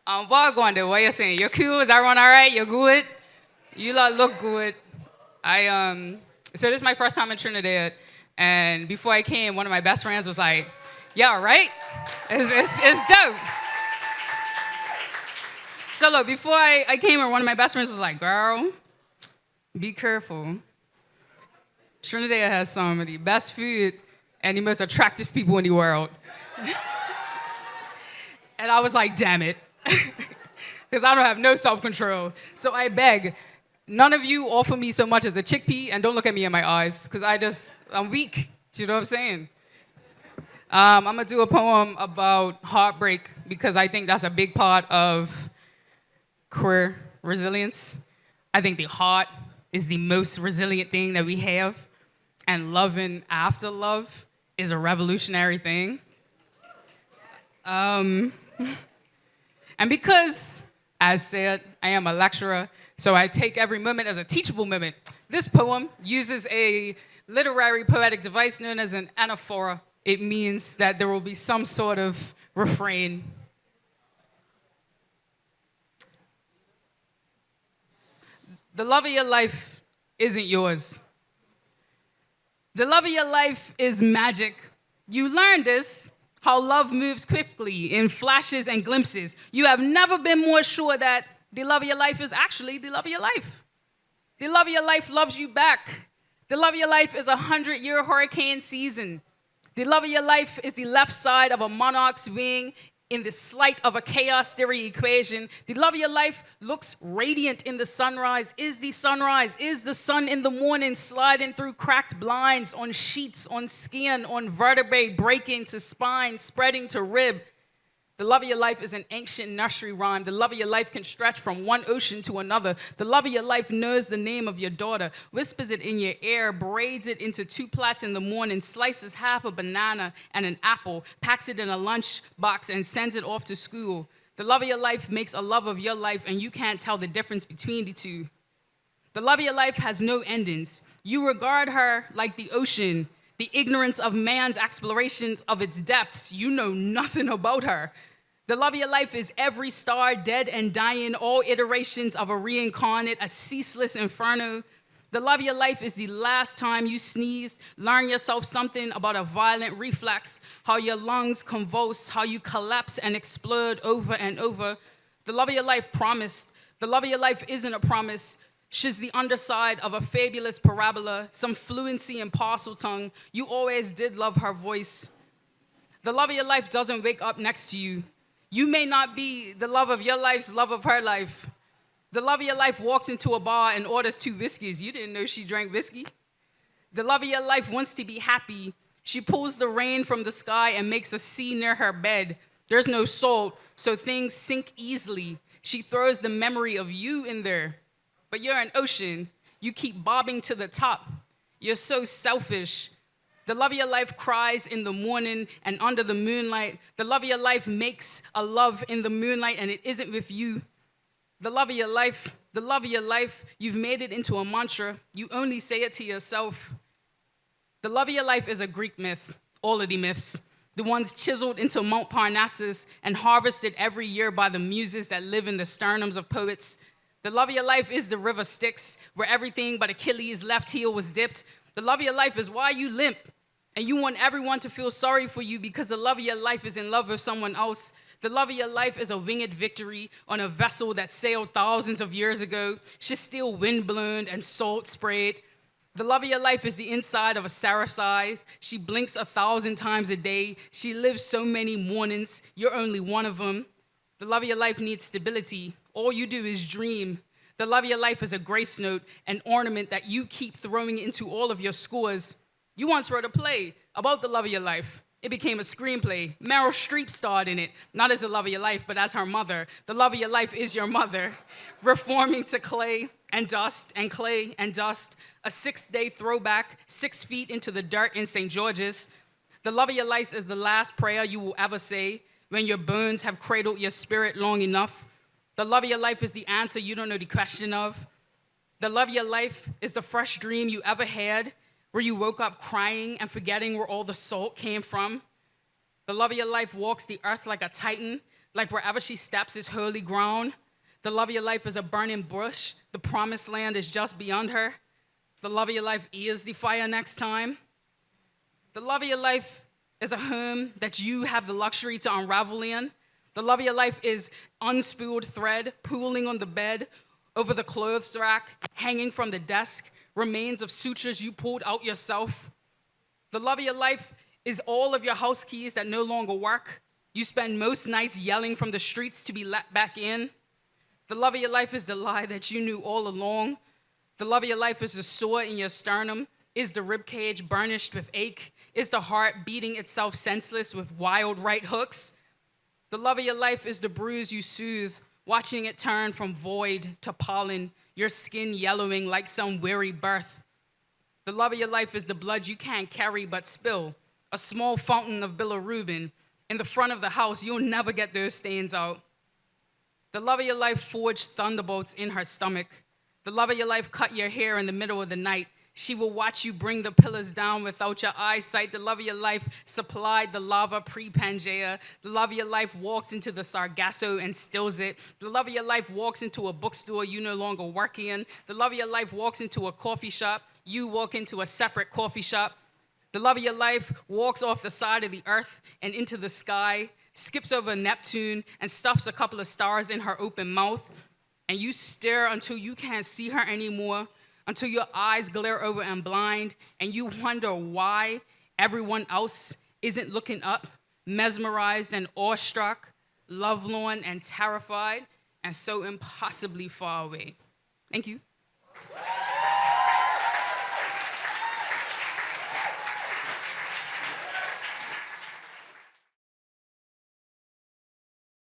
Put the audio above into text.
What going there? What you saying? You're cool? Is everyone all right? You're good? You lot look good. So this is my first time in Trinidad, and before I came, one of my best friends was like, "Yeah, right? It's dope." So look, before I came here, one of my best friends was like, "Girl, be careful. Trinidad has some of the best food and the most attractive people in the world." And I was like, "Damn it." Because I don't have no self-control. So I beg, none of you offer me so much as a chickpea, and don't look at me in my eyes, because I'm weak. Do you know what I'm saying? I'm gonna do a poem about heartbreak, because I think that's a big part of queer resilience. I think the heart is the most resilient thing that we have, and loving after love is a revolutionary thing. And because, as said, I am a lecturer, so I take every moment as a teachable moment. This poem uses a literary poetic device known as an anaphora. It means that there will be some sort of refrain. The love of your life isn't yours. The love of your life is magic. You learn this, how love moves quickly in flashes and glimpses. You have never been more sure that the love of your life is actually the love of your life. The love of your life loves you back. The love of your life is a 100-year hurricane season. The love of your life is the left side of a monarch's wing in the slight of a chaos theory equation. The love of your life looks radiant in the sunrise, is the sun in the morning sliding through cracked blinds, on sheets, on skin, on vertebrae, breaking to spine, spreading to rib. The love of your life is an ancient nursery rhyme. The love of your life can stretch from one ocean to another. The love of your life knows the name of your daughter, whispers it in your ear, braids it into 2 plaits in the morning, slices half a banana and an apple, packs it in a lunch box, and sends it off to school. The love of your life makes a love of your life, and you can't tell the difference between the two. The love of your life has no endings. You regard her like the ocean, the ignorance of man's explorations of its depths. You know nothing about her. The love of your life is every star dead and dying, all iterations of a reincarnate, a ceaseless inferno. The love of your life is the last time you sneezed. Learn yourself something about a violent reflex, how your lungs convulse, how you collapse and explode over and over. The love of your life promised. The love of your life isn't a promise. She's the underside of a fabulous parabola, some fluency in parcel tongue. You always did love her voice. The love of your life doesn't wake up next to you. You may not be the love of your life's love of her life. The love of your life walks into a bar and orders 2 whiskeys. You didn't know she drank whiskey. The love of your life wants to be happy. She pulls the rain from the sky and makes a sea near her bed. There's no salt, so things sink easily. She throws the memory of you in there. But you're an ocean. You keep bobbing to the top. You're so selfish. The love of your life cries in the morning and under the moonlight. The love of your life makes a love in the moonlight, and it isn't with you. The love of your life, you've made it into a mantra. You only say it to yourself. The love of your life is a Greek myth, all of the myths. The ones chiseled into Mount Parnassus and harvested every year by the muses that live in the sternums of poets. The love of your life is the river Styx, where everything but Achilles' left heel was dipped. The love of your life is why you limp, and you want everyone to feel sorry for you because the love of your life is in love with someone else. The love of your life is a winged victory on a vessel that sailed thousands of years ago. She's still windblown and salt sprayed. The love of your life is the inside of a seraph's eyes. She blinks 1,000 times a day. She lives so many mornings. You're only one of them. The love of your life needs stability. All you do is dream. The love of your life is a grace note, an ornament that you keep throwing into all of your scores. You once wrote a play about the love of your life. It became a screenplay. Meryl Streep starred in it, not as the love of your life, but as her mother. The love of your life is your mother, reforming to clay and dust and clay and dust, a 6-day throwback, 6 feet into the dirt in St. George's. The love of your life is the last prayer you will ever say when your bones have cradled your spirit long enough. The love of your life is the answer you don't know the question of. The love of your life is the fresh dream you ever had, where you woke up crying and forgetting where all the salt came from. The love of your life walks the earth like a titan. Like wherever she steps is holy ground. The love of your life is a burning bush. The promised land is just beyond her. The love of your life is the fire next time. The love of your life is a home that you have the luxury to unravel in. The love of your life is unspooled thread pooling on the bed, over the clothes rack, hanging from the desk, remains of sutures you pulled out yourself. The love of your life is all of your house keys that no longer work. You spend most nights yelling from the streets to be let back in. The love of your life is the lie that you knew all along. The love of your life is the sore in your sternum, is the ribcage burnished with ache, is the heart beating itself senseless with wild right hooks. The love of your life is the bruise you soothe, watching it turn from void to pollen, your skin yellowing like some weary birth. The love of your life is the blood you can't carry but spill, a small fountain of bilirubin. In the front of the house, you'll never get those stains out. The love of your life forged thunderbolts in her stomach. The love of your life cut your hair in the middle of the night. She will watch you bring the pillars down without your eyesight. The love of your life supplied the lava pre-Pangea. The love of your life walks into the Sargasso and stills it. The love of your life walks into a bookstore you no longer work in. The love of your life walks into a coffee shop. You walk into a separate coffee shop. The love of your life walks off the side of the earth and into the sky, skips over Neptune and stuffs a couple of stars in her open mouth. And you stare until you can't see her anymore, until your eyes glare over and blind, and you wonder why everyone else isn't looking up, mesmerized and awestruck, lovelorn and terrified, and so impossibly far away. Thank you.